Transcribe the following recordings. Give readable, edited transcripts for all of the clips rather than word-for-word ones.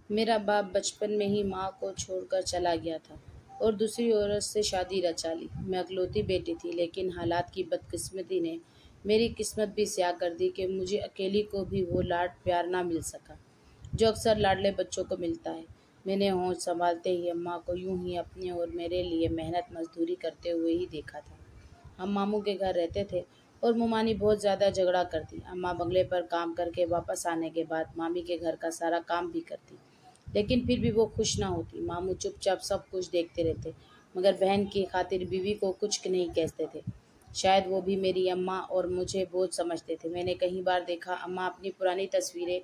میرا باپ بچپن میں ہی ماں کو چھوڑ کر چلا گیا تھا اور دوسری عورت سے شادی رچا لی۔ میں اکلوتی بیٹی تھی، لیکن حالات کی بدقسمتی نے میری قسمت بھی سیاہ کر دی کہ مجھے اکیلی کو بھی وہ لاڈ پیار نہ مل سکا جو اکثر لاڈلے بچوں کو ملتا ہے۔ میں نے ہوش سنبھالتے ہی اماں کو یوں ہی اپنے اور میرے لیے محنت مزدوری کرتے ہوئے ہی دیکھا تھا۔ ہم ماموں کے گھر رہتے تھے اور ممانی بہت زیادہ جھگڑا کرتی۔ اماں بنگلے پر کام کر کے واپس آنے کے بعد مامی کے گھر کا سارا کام بھی کرتی، لیکن پھر بھی وہ خوش نہ ہوتی۔ ماموں چپ چاپ سب کچھ دیکھتے رہتے، مگر بہن کی خاطر بیوی کو کچھ نہیں کہتے تھے۔ شاید وہ بھی میری اماں اور مجھے بوجھ سمجھتے تھے۔ میں نے کئی بار دیکھا اماں اپنی پرانی تصویریں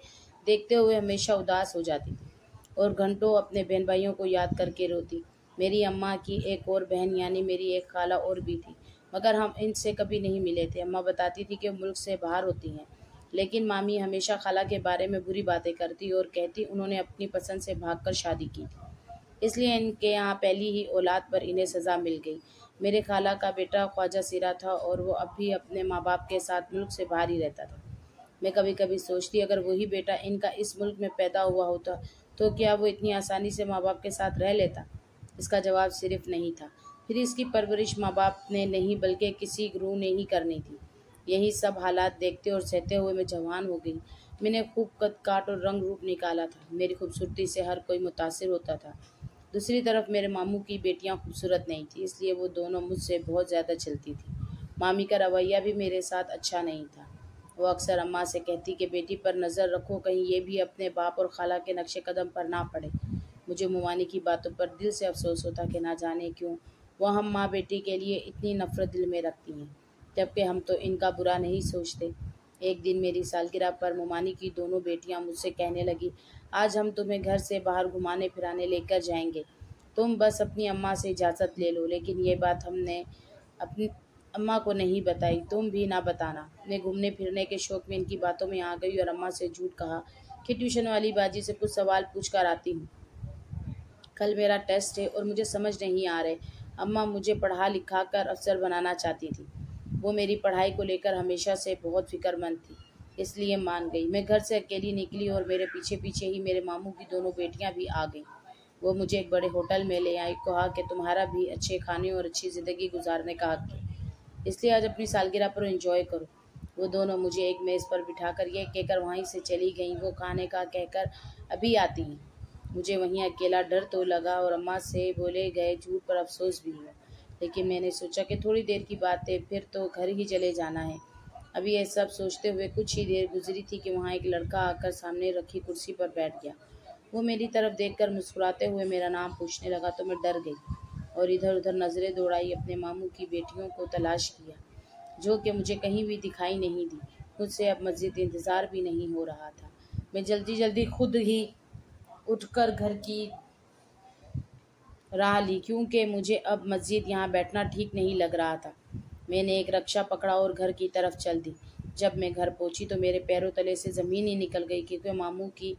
دیکھتے ہوئے ہمیشہ اداس ہو جاتی تھی اور گھنٹوں اپنے بہن بھائیوں کو یاد کر کے روتی۔ میری اماں کی ایک اور بہن یعنی میری ایک خالہ اور بھی تھی، مگر ہم ان سے کبھی نہیں ملے تھے۔ اماں بتاتی تھی کہ ملک سے باہر ہوتی ہیں، لیکن مامی ہمیشہ خالہ کے بارے میں بری باتیں کرتی اور کہتی انہوں نے اپنی پسند سے بھاگ کر شادی کی تھی، اس لیے ان کے یہاں پہلی ہی اولاد پر انہیں سزا مل گئی۔ میرے خالہ کا بیٹا خواجہ سیرا تھا اور وہ اب بھی اپنے ماں باپ کے ساتھ ملک سے باہر ہی رہتا تھا۔ میں کبھی کبھی سوچتی اگر وہی بیٹا ان کا اس ملک میں پیدا ہوا ہوتا تو کیا وہ اتنی آسانی سے ماں باپ کے ساتھ رہ لیتا؟ اس کا جواب صرف نہیں تھا۔ پھر اس کی پرورش ماں باپ نے نہیں بلکہ کسی گروہ نے ہی کرنی تھی۔ یہی سب حالات دیکھتے اور سہتے ہوئے میں جوان ہو گئی۔ میں نے خوب قد کاٹ اور رنگ روپ نکالا تھا، میری خوبصورتی سے ہر کوئی متاثر ہوتا تھا۔ دوسری طرف میرے ماموں کی بیٹیاں خوبصورت نہیں تھیں، اس لیے وہ دونوں مجھ سے بہت زیادہ چلتی تھیں۔ مامی کا رویہ بھی میرے ساتھ اچھا نہیں تھا۔ وہ اکثر اماں سے کہتی کہ بیٹی پر نظر رکھو، کہیں یہ بھی اپنے باپ اور خالہ کے نقش قدم پر نہ پڑے۔ مجھے ممانی کی باتوں پر دل سے افسوس ہوتا کہ نہ جانے کیوں وہ ہم ماں بیٹی کے لیے اتنی نفرت دل میں رکھتی ہیں، جبکہ ہم تو ان کا برا نہیں سوچتے۔ ایک دن میری سالگرہ پر ممانی کی دونوں بیٹیاں مجھ سے کہنے لگی، آج ہم تمہیں گھر سے باہر گھمانے پھرانے لے کر جائیں گے، تم بس اپنی اماں سے اجازت لے لو۔ لیکن یہ بات ہم نے اپنی اماں کو نہیں بتائی، تم بھی نہ بتانا۔ میں گھومنے پھرنے کے شوق میں ان کی باتوں میں آ گئی اور اماں سے جھوٹ کہا کہ ٹیوشن والی باجی سے کچھ سوال پوچھ کر آتی ہوں، کل میرا ٹیسٹ ہے اور مجھے سمجھ نہیں آ رہے۔ اماں مجھے پڑھا لکھا کر افسر بنانا چاہتی تھی۔ وہ میری پڑھائی کو لے کر ہمیشہ سے بہت فکر مند تھی، اس لیے مان گئی۔ میں گھر سے اکیلی نکلی اور میرے پیچھے پیچھے ہی میرے ماموں کی دونوں بیٹیاں بھی آ گئیں۔ وہ مجھے ایک بڑے ہوٹل میں لے آئی، کہا کہ تمہارا بھی اچھے کھانے اور اچھی زندگی گزارنے کا حق ہے، اس لیے آج اپنی سالگرہ پر انجوائے کرو۔ وہ دونوں مجھے ایک میز پر بٹھا کر یہ کہہ کر وہیں سے چلی گئیں، وہ کھانے کا کہہ کر ابھی آتی ہیں۔ مجھے وہیں اکیلا ڈر تو لگا اور اماں سے بولے گئے جھوٹ پر افسوس بھی ہوا، لیکن میں نے سوچا کہ تھوڑی دیر کی بات ہے، پھر تو گھر ہی چلے جانا ہے۔ ابھی یہ سب سوچتے ہوئے کچھ ہی دیر گزری تھی کہ وہاں ایک لڑکا آ کر سامنے رکھی کرسی پر بیٹھ گیا۔ وہ میری طرف دیکھ کر مسکراتے ہوئے میرا نام پوچھنے لگا تو میں ڈر گئی اور ادھر ادھر نظریں دوڑائی، اپنے ماموں کی بیٹیوں کو تلاش کیا جو کہ مجھے کہیں بھی دکھائی نہیں دی۔ مجھ سے اب مزید انتظار بھی نہیں ہو رہا تھا۔ میں جلدی جلدی خود ہی اٹھ کر گھر کی راہ لی، کیونکہ مجھے اب مزید یہاں بیٹھنا ٹھیک نہیں لگ رہا تھا۔ میں نے ایک رکشہ پکڑا اور گھر کی طرف چل دی۔ جب میں گھر پہنچی تو میرے پیروں تلے سے زمین ہی نکل گئی، کیونکہ ماموں کی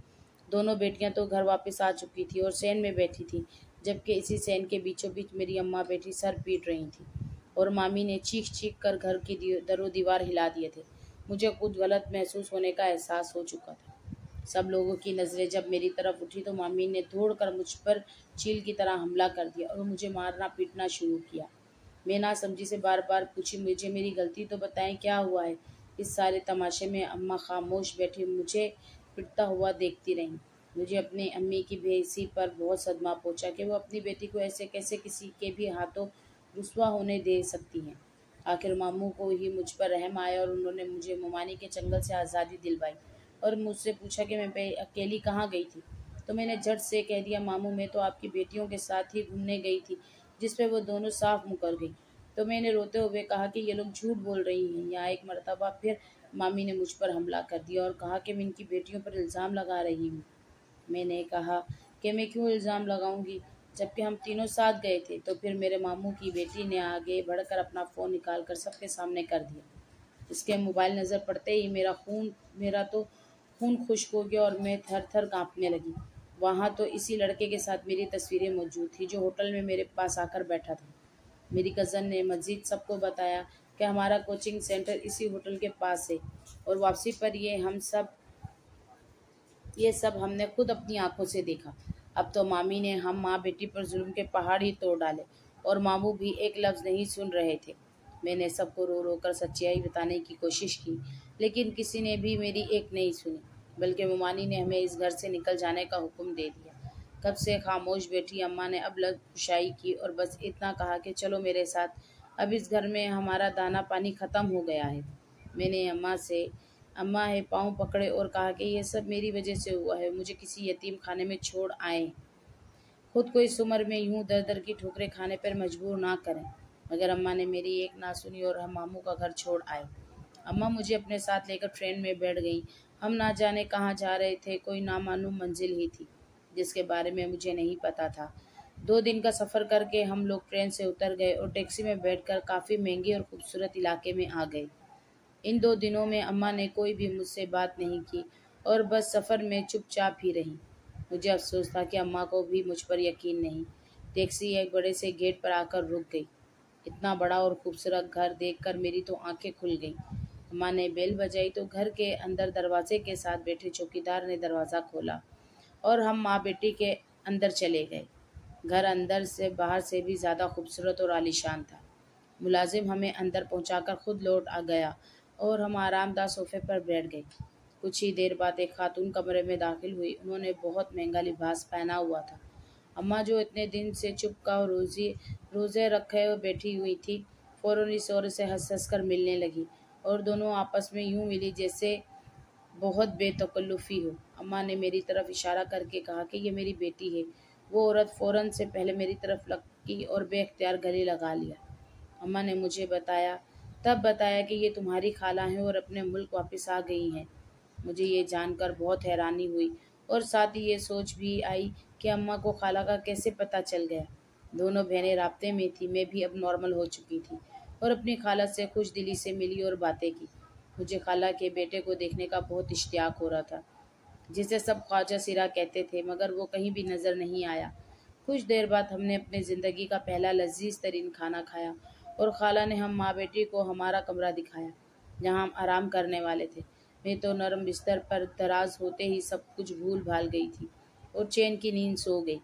دونوں بیٹیاں تو گھر واپس آ چکی تھیں اور سین میں بیٹھی تھیں، جبکہ اسی سین کے بیچوں بیچ میری اماں بیٹی سر پیٹ رہی تھیں اور مامی نے چیخ چیخ کر گھر کی در و دیوار ہلا دیے تھے۔ مجھے خود غلط محسوس ہونے کا احساس ہو چکا تھا۔ سب لوگوں کی نظریں جب میری طرف اٹھی تو مامی نے دوڑ کر مجھ پر چیل کی طرح حملہ کر دیا اور مجھے مارنا پیٹنا شروع کیا۔ میں نہ سمجھی سے بار بار پوچھی، مجھے میری غلطی تو بتائیں، کیا ہوا ہے؟ اس سارے تماشے میں اماں خاموش بیٹھی مجھے پٹتا ہوا دیکھتی رہیں۔ مجھے اپنی امی کی بے حسی پر بہت صدمہ پہنچا کہ وہ اپنی بیٹی کو ایسے کیسے کسی کے بھی ہاتھوں رسوا ہونے دے سکتی ہیں۔ آخر ماموں کو ہی مجھ پر رحم آیا اور انہوں نے مجھے ممانی کے چنگل سے آزادی دلوائی اور مجھ سے پوچھا کہ میں اکیلی کہاں گئی تھی، تو میں نے جھٹ سے کہہ دیا، ماموں میں تو آپ کی بیٹیوں کے ساتھ ہی گھومنے گئی تھی، جس پہ وہ دونوں صاف مکر گئی۔ تو میں نے روتے ہوئے کہا کہ یہ لوگ جھوٹ بول رہی ہیں۔ یہاں ایک مرتبہ پھر مامی نے مجھ پر حملہ کر دیا اور کہا کہ میں ان کی بیٹیوں پر الزام لگا رہی ہوں۔ میں نے کہا کہ میں کیوں الزام لگاؤں گی، جبکہ ہم تینوں ساتھ گئے تھے۔ تو پھر میرے ماموں کی بیٹی نے آگے بڑھ کر اپنا فون نکال کر سب کے سامنے کر دیا۔ اس کے موبائل نظر پڑتے ہی میرا تو خون خشک ہو گیا اور میں تھر تھر کانپنے لگی۔ وہاں تو اسی لڑکے کے ساتھ میری تصویریں موجود تھیں جو ہوٹل میں میرے پاس آ کر بیٹھا تھا۔ میری کزن نے مزید سب کو بتایا کہ ہمارا کوچنگ سینٹر اسی ہوٹل کے پاس ہے اور واپسی پر یہ ہم سب یہ سب ہم نے خود اپنی آنکھوں سے دیکھا۔ اب تو مامی نے ہم ماں بیٹی پر ظلم کے پہاڑ ہی توڑ ڈالے، اور ماموں بھی ایک لفظ نہیں سن رہے تھے۔ میں نے سب کو رو رو کر سچائی بتانے کی کوشش کی، لیکن کسی نے بھی میری ایک نہیں سنی، بلکہ ممانی نے ہمیں اس گھر سے نکل جانے کا حکم دے دیا۔ کب سے خاموش بیٹھی اماں نے اب لفظ کشائی کی اور بس اتنا کہا کہ چلو میرے ساتھ، اب اس گھر میں ہمارا دانا پانی ختم ہو گیا ہے۔ میں نے اماں ہے پاؤں پکڑے اور کہا کہ یہ سب میری وجہ سے ہوا ہے، مجھے کسی یتیم خانے میں چھوڑ آئے، خود کو اس عمر میں یوں در در کی ٹھوکریں کھانے پر مجبور نہ کریں۔ مگر اماں نے میری ایک نہ سنی اور ہم ماموں کا گھر چھوڑ آئے۔ اماں مجھے اپنے ساتھ لے کر ٹرین میں بیٹھ گئیں۔ ہم نہ جانے کہاں جا رہے تھے، کوئی نامعلوم منزل ہی تھی جس کے بارے میں مجھے نہیں پتا تھا۔ 2 دن کا سفر کر کے ہم لوگ ٹرین سے اتر گئے اور ٹیکسی میں بیٹھ کر کافی مہنگے اور خوبصورت علاقے میں آ گئے۔ ان 2 دنوں میں اماں نے کوئی بھی مجھ سے بات نہیں کی اور بس سفر میں چپ چاپ ہی رہیں۔ مجھے افسوس تھا کہ اماں کو بھی مجھ پر یقین نہیں۔ ٹیکسی ایک بڑے سے گیٹ پر آ کر رک گئی۔ اتنا بڑا اور خوبصورت گھر دیکھ کر میری تو آنکھیں کھل گئیں۔ اماں نے بیل بجائی تو گھر کے اندر دروازے کے ساتھ بیٹھے چوکیدار نے دروازہ کھولا اور ہم ماں بیٹی کے اندر چلے گئے۔ گھر اندر سے باہر سے بھی زیادہ خوبصورت اور عالیشان تھا۔ ملازم ہمیں اندر پہنچا کر خود لوٹ آ گیا اور ہم آرام دہ صوفے پر بیٹھ گئے۔ کچھ ہی دیر بعد ایک خاتون کمرے میں داخل ہوئی۔ انہوں نے بہت مہنگا لباس پہنا ہوا تھا۔ اماں جو اتنے دن سے چپ کا روزے رکھے بیٹھی ہوئی تھی، فوراً اس عورت سے ہنس ہنس کر ملنے لگی اور دونوں آپس میں یوں ملی جیسے بہت بے تکلفی ہو۔ اماں نے میری طرف اشارہ کر کے کہا کہ یہ میری بیٹی ہے۔ وہ عورت فوراً سے پہلے میری طرف لکی اور بے اختیار گلے لگا لیا۔ اماں نے مجھے بتایا کہ یہ تمہاری خالہ ہیں اور اپنے ملک واپس آ گئی ہیں۔ مجھے یہ جان کر بہت حیرانی ہوئی اور ساتھ ہی یہ سوچ بھی آئی کہ اماں کو خالہ کا کیسے پتہ چل گیا۔ دونوں بہنیں رابطے میں تھیں۔ میں بھی اب نارمل ہو چکی تھی اور اپنی خالہ سے خوش دلی سے ملی اور باتیں کی۔ مجھے خالہ کے بیٹے کو دیکھنے کا بہت اشتیاق ہو رہا تھا، جسے سب خواجہ سرا کہتے تھے، مگر وہ کہیں بھی نظر نہیں آیا۔ کچھ دیر بعد ہم نے اپنے زندگی کا پہلا لذیذ ترین کھانا کھایا اور خالہ نے ہم ماں بیٹی کو ہمارا کمرہ دکھایا جہاں ہم آرام کرنے والے تھے۔ میں تو نرم بستر پر دراز ہوتے ہی سب کچھ بھول بھال گئی تھی اور چین کی نیند سو گئی۔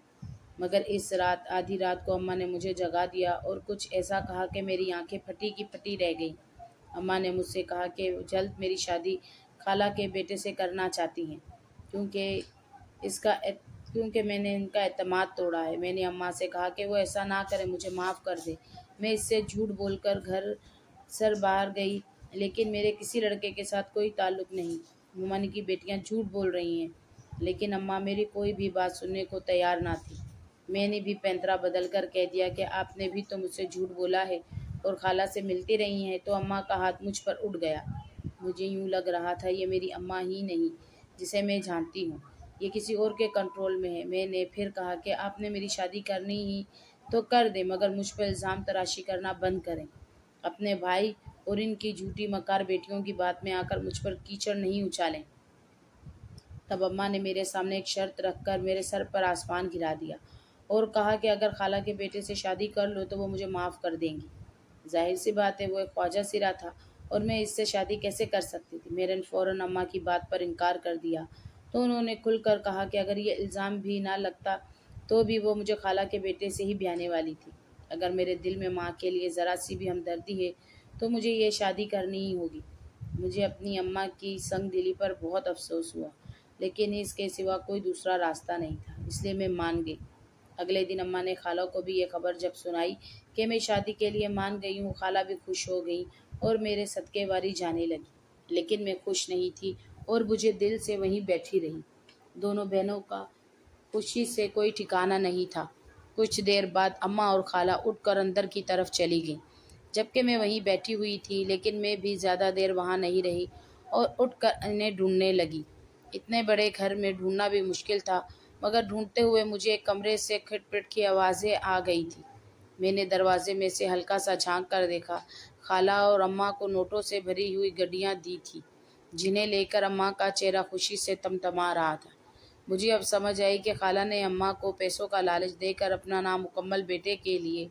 مگر اس رات آدھی رات کو اماں نے مجھے جگا دیا اور کچھ ایسا کہا کہ میری آنکھیں پھٹی کی پھٹی رہ گئیں۔ اماں نے مجھ سے کہا کہ جلد میری شادی خالہ کے بیٹے سے کرنا چاہتی ہیں کیونکہ میں نے ان کا اعتماد توڑا ہے۔ میں نے اماں سے کہا کہ وہ ایسا نہ کرے، مجھے معاف کر دے۔ میں اس سے جھوٹ بول کر گھر سر باہر گئی، لیکن میرے کسی لڑکے کے ساتھ کوئی تعلق نہیں۔ ممانی کی بیٹیاں جھوٹ بول رہی ہیں، لیکن اماں میری کوئی بھی بات سننے کو تیار نہ تھی۔ میں نے بھی پینترا بدل کر کہہ دیا کہ آپ نے بھی تو مجھ سے جھوٹ بولا ہے اور خالہ سے ملتی رہی ہیں، تو اماں کا ہاتھ مجھ پر اٹھ گیا۔ مجھے یوں لگ رہا تھا یہ میری اماں ہی نہیں جسے میں جانتی ہوں، یہ کسی اور کے کنٹرول میں ہے۔ میں نے پھر کہا کہ آپ نے میری شادی کرنی ہی تو کر دیں، مگر مجھ پر الزام تراشی کرنا بند کریں۔ اپنے بھائی اور ان کی جھوٹی مکار بیٹیوں کی بات میں آ کر مجھ پر کیچڑ نہیں اچھالیں۔ تب اماں نے میرے سامنے ایک شرط رکھ کر میرے سر پر آسمان گرا دیا اور کہا کہ اگر خالہ کے بیٹے سے شادی کر لو تو وہ مجھے معاف کر دیں گی۔ ظاہر سی بات ہے وہ ایک خواجہ سرا تھا اور میں اس سے شادی کیسے کر سکتی تھی۔ میں نے فوراً اماں کی بات پر انکار کر دیا تو انہوں نے کھل کر کہا کہ اگر یہ الزام بھی نہ لگتا تو بھی وہ مجھے خالہ کے بیٹے سے ہی بیانے والی تھی۔ اگر میرے دل میں ماں کے لیے ذرا سی بھی ہمدردی ہے تو مجھے یہ شادی کرنی ہی ہوگی۔ مجھے اپنی اماں کی سنگ دلی پر بہت افسوس ہوا، لیکن اس کے سوا کوئی دوسرا راستہ نہیں تھا، اس لیے میں مان گئی۔ اگلے دن اماں نے خالہ کو بھی یہ خبر جب سنائی کہ میں شادی کے لیے مان گئی ہوں، خالہ بھی خوش ہو گئی اور میرے صدقے واری جانے لگی۔ لیکن میں خوش نہیں تھی اور مجھے دل سے وہیں بیٹھی رہی۔ دونوں بہنوں کا خوشی سے کوئی ٹھکانہ نہیں تھا۔ کچھ دیر بعد اماں اور خالہ اٹھ کر اندر کی طرف چلی گئیں، جبکہ میں وہیں بیٹھی ہوئی تھی، لیکن میں بھی زیادہ دیر وہاں نہیں رہی اور اٹھ کر انہیں ڈھونڈنے لگی۔ اتنے بڑے گھر میں ڈھونڈنا بھی مشکل تھا، مگر ڈھونڈتے ہوئے مجھے ایک کمرے سے کھٹ پٹ کی آوازیں آ گئی تھی۔ میں نے دروازے میں سے ہلکا سا جھانک کر دیکھا۔ خالہ اور اماں کو نوٹوں سے بھری ہوئی گڈیاں دی تھیں، جنہیں لے کر اماں کا چہرہ خوشی سے تمتما رہا تھا۔ مجھے اب سمجھ آئی کہ خالہ نے اماں کو پیسوں کا لالچ دے کر اپنا نامکمل بیٹے کے لیے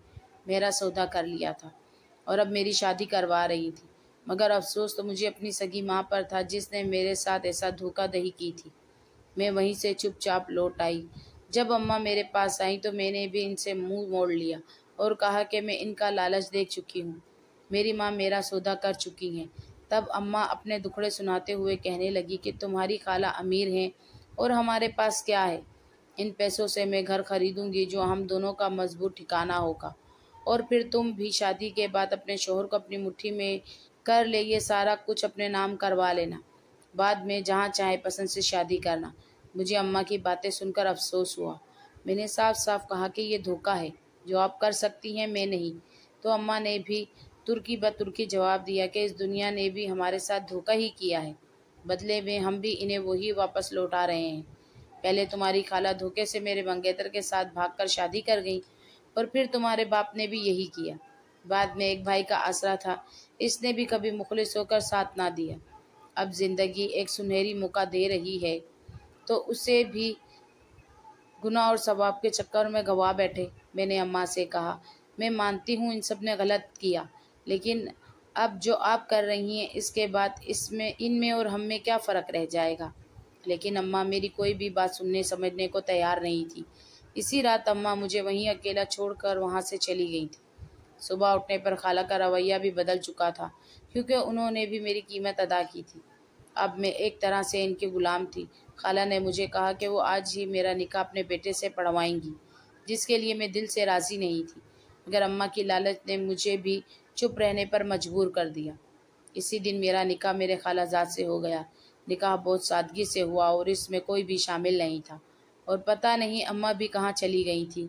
میرا سودا کر لیا تھا اور اب میری شادی کروا رہی تھی۔ مگر افسوس تو مجھے اپنی سگی ماں پر تھا جس نے میرے ساتھ ایسا دھوکہ دہی کی تھی۔ میں وہیں سے چپ چاپ لوٹ آئی۔ جب اماں میرے پاس آئیں تو میں نے بھی ان سے منہ موڑ لیا اور کہا کہ میں ان کا لالچ دیکھ چکی ہوں، میری ماں میرا سودا کر چکی ہیں۔ تب اماں اپنے دکھڑے سناتے ہوئے کہنے لگی کہ تمہاری خالہ امیر ہیں اور ہمارے پاس کیا ہے؟ ان پیسوں سے میں گھر خریدوں گی جو ہم دونوں کا مضبوط ٹھکانہ ہوگا، اور پھر تم بھی شادی کے بعد اپنے شوہر کو اپنی مٹھی میں کر لے یہ سارا کچھ اپنے نام کروا لینا، بعد میں جہاں چاہے پسند سے شادی کرنا۔ مجھے اماں کی باتیں سن کر افسوس ہوا۔ میں نے صاف صاف کہا کہ یہ دھوکہ ہے، جو آپ کر سکتی ہیں میں نہیں۔ تو اماں نے بھی ترکی بترکی جواب دیا کہ اس دنیا نے بھی ہمارے ساتھ دھوکہ ہی کیا ہے، بدلے میں ہم بھی انہیں وہی واپس لوٹا رہے ہیں۔ پہلے تمہاری خالہ دھوکے سے میرے منگیتر کے ساتھ بھاگ کر شادی کر گئی، اور پھر تمہارے باپ نے بھی یہی کیا۔ بعد میں ایک بھائی کا آسرا تھا، اس نے بھی کبھی مخلص ہو کر ساتھ نہ دیا۔ اب زندگی ایک سنہری موقع دے رہی ہے تو اسے بھی گناہ اور ثواب کے چکر میں گوا بیٹھے۔ میں نے اماں سے کہا، میں مانتی ہوں ان سب نے غلط کیا، لیکن اب جو آپ کر رہی ہیں اس کے بعد ان میں اور ہم میں کیا فرق رہ جائے گا؟ لیکن اماں میری کوئی بھی بات سننے سمجھنے کو تیار نہیں تھی۔ اسی رات اماں مجھے وہیں اکیلا چھوڑ کر وہاں سے چلی گئی تھی۔ صبح اٹھنے پر خالہ کا رویہ بھی بدل چکا تھا، کیونکہ انہوں نے بھی میری قیمت ادا کی تھی۔ اب میں ایک طرح سے ان کی غلام تھی۔ خالہ نے مجھے کہا کہ وہ آج ہی میرا نکاح اپنے بیٹے سے پڑھوائیں گی، جس کے لیے میں دل سے راضی نہیں تھی، مگر اماں کی لالچ نے مجھے بھی چپ رہنے پر مجبور کر دیا۔ اسی دن میرا نکاح میرے خالہ زاد سے ہو گیا۔ نکاح بہت سادگی سے ہوا اور اس میں کوئی بھی شامل نہیں تھا، اور پتہ نہیں اماں بھی کہاں چلی گئی تھی۔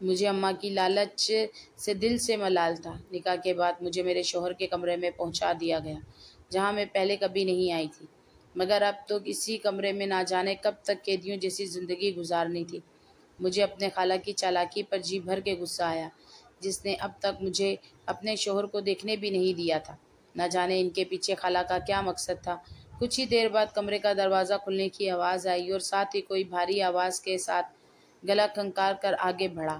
مجھے اماں کی لالچ سے دل سے ملال تھا۔ نکاح کے بعد مجھے میرے شوہر کے کمرے میں پہنچا دیا گیا، جہاں میں پہلے کبھی نہیں آئی تھی، مگر اب تو اسی کمرے میں نہ جانے کب تک قیدیوں جیسی زندگی گزارنی تھی۔ مجھے اپنے خالہ کی چالاکی پر جی بھر کے غصہ آیا، جس نے اب تک مجھے اپنے شوہر کو دیکھنے بھی نہیں دیا تھا۔ نہ جانے ان کے پیچھے خالہ کا کیا مقصد تھا۔ کچھ ہی دیر بعد کمرے کا دروازہ کھلنے کی آواز آئی اور ساتھ ہی کوئی بھاری آواز کے ساتھ گلا کھنکار کر آگے بڑھا۔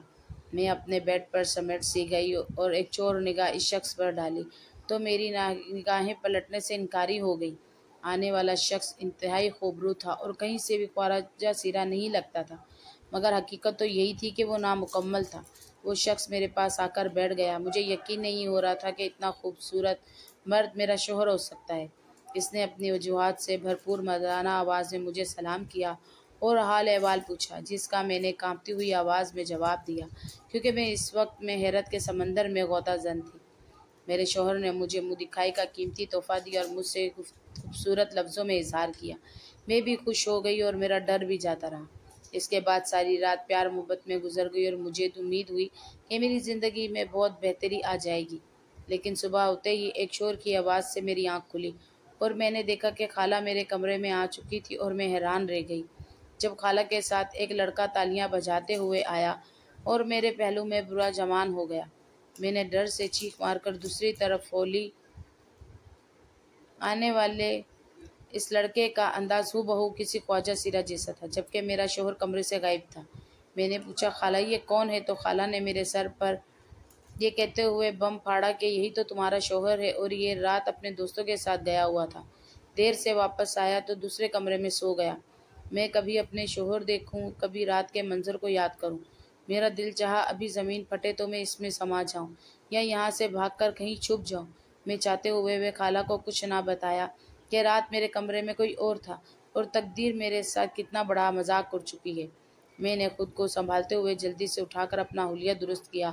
میں اپنے بیڈ پر سمیٹ سی گئی اور ایک چور نگاہ اس شخص پر ڈالی تو میری نگاہیں پلٹنے سے انکاری ہو گئی۔ آنے والا شخص انتہائی خوبرو تھا اور کہیں سے بھی خواجہ سیرا نہیں لگتا تھا، مگر حقیقت تو یہی تھی کہ وہ نامکمل تھا۔ وہ شخص میرے پاس آ کر بیٹھ گیا۔ مجھے یقین نہیں ہو رہا تھا کہ اتنا خوبصورت مرد میرا شوہر ہو سکتا ہے۔ اس نے اپنی وجوہات سے بھرپور مردانہ آواز میں مجھے سلام کیا اور حال احوال پوچھا، جس کا میں نے کانپتی ہوئی آواز میں جواب دیا، کیونکہ میں اس وقت میں حیرت کے سمندر میں غوطہ زن تھی۔ میرے شوہر نے مجھے منہ دکھائی کا قیمتی تحفہ دیا اور مجھ سے خوبصورت لفظوں میں اظہار کیا۔ میں بھی خوش ہو گئی اور میرا ڈر بھی جاتا رہا۔ اس کے بعد ساری رات پیار محبت میں گزر گئی اور مجھے امید ہوئی کہ میری زندگی میں بہت بہتری آ جائے گی۔ لیکن صبح ہوتے ہی ایک شور کی آواز سے میری آنکھ کھلی اور میں نے دیکھا کہ خالہ میرے کمرے میں آ چکی تھی، اور میں حیران رہ گئی جب خالہ کے ساتھ ایک لڑکا تالیاں بجاتے ہوئے آیا اور میرے پہلو میں برا جمان ہو گیا۔ میں نے ڈر سے چیخ مار کر دوسری طرف کھولی۔ آنے والے اس لڑکے کا انداز ہو بہو کسی خواجہ سیرا جیسا تھا، جبکہ میرا شوہر کمرے سے غائب تھا۔ میں نے پوچھا، خالہ یہ کون ہے؟ تو خالہ نے میرے سر پر یہ کہتے ہوئے بم پھاڑا کہ یہی تو تمہارا شوہر ہے، اور یہ رات اپنے دوستوں کے ساتھ گیا ہوا تھا، دیر سے واپس آیا تو دوسرے کمرے میں سو گیا۔ میں کبھی اپنے شوہر دیکھوں، کبھی رات کے منظر کو یاد کروں۔ میرا دل چاہا ابھی زمین پھٹے تو میں اس میں سما جاؤں یا یہاں سے بھاگ کر کہیں چھپ جاؤں۔ میں چاہتے ہوئے خالہ کو کچھ نہ بتایا کہ رات میرے کمرے میں کوئی اور تھا اور تقدیر میرے ساتھ کتنا بڑا مذاق کر چکی ہے۔ میں نے خود کو سنبھالتے ہوئے جلدی سے اٹھا کر اپنا حلیہ درست کیا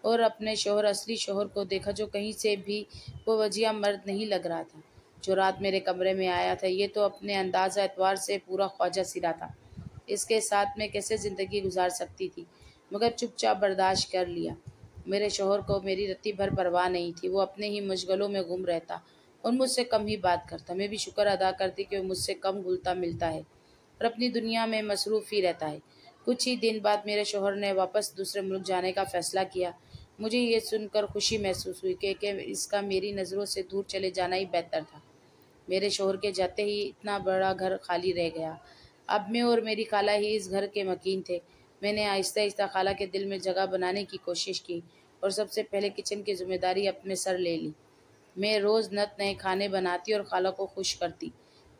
اور اپنے شوہر، اصلی شوہر کو دیکھا، جو کہیں سے بھی وہ وجیہہ مرد نہیں لگ رہا تھا جو رات میرے کمرے میں آیا تھا۔ یہ تو اپنے انداز اعتبار سے پورا خواجہ سیرا تھا۔ اس کے ساتھ میں کیسے زندگی گزار سکتی تھی، مگر چپ چاپ برداشت کر لیا۔ میرے شوہر کو میری رتی بھر پرواہ نہیں تھی۔ وہ اپنے ہی مشغلوں میں گم رہتا اور مجھ سے کم ہی بات کرتا۔ میں بھی شکر ادا کرتی کہ وہ مجھ سے کم گھلتا ملتا ہے اور اپنی دنیا میں مصروف ہی رہتا ہے۔ کچھ ہی دن بعد میرے شوہر نے واپس دوسرے ملک جانے کا فیصلہ کیا۔ مجھے یہ سن کر خوشی محسوس ہوئی کہ اس کا میری نظروں سے دور چلے جانا ہی بہتر تھا۔ میرے شوہر کے جاتے ہی اتنا بڑا گھر خالی رہ گیا۔ اب میں اور میری خالہ ہی اس گھر کے مکین تھے۔ میں نے آہستہ آہستہ خالہ کے دل میں جگہ بنانے کی کوشش کی اور سب سے پہلے کچن کی ذمہ داری اپنے سر لے لی۔ میں روز نت نئے کھانے بناتی اور خالہ کو خوش کرتی۔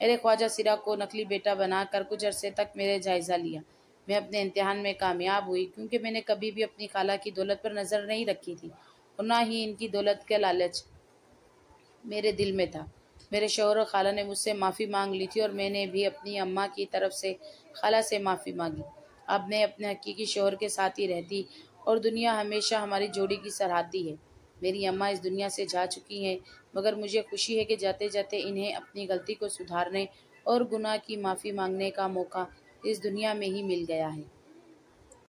میرے خواجہ سرا کو نقلی بیٹا بنا کر کچھ عرصے تک میرے جائزہ لیا۔ میں اپنے امتحان میں کامیاب ہوئی کیونکہ میں نے کبھی بھی اپنی خالہ کی دولت پر نظر نہیں رکھی تھی اور نہ ہی ان کی دولت کا لالچ میرے دل میں تھا۔ میرے شوہر اور خالہ نے مجھ سے معافی مانگ لی تھی اور میں نے بھی اپنی اماں کی طرف سے خالہ سے معافی مانگی۔ اب میں اپنے حقیقی شوہر کے ساتھ ہی رہتی اور دنیا ہمیشہ ہماری جوڑی کی سرحدی ہے۔ میری اماں اس دنیا سے جا چکی ہیں، مگر مجھے خوشی ہے کہ جاتے جاتے انہیں اپنی غلطی کو سدھارنے اور گناہ کی معافی مانگنے کا موقع اس دنیا میں ہی مل گیا ہے۔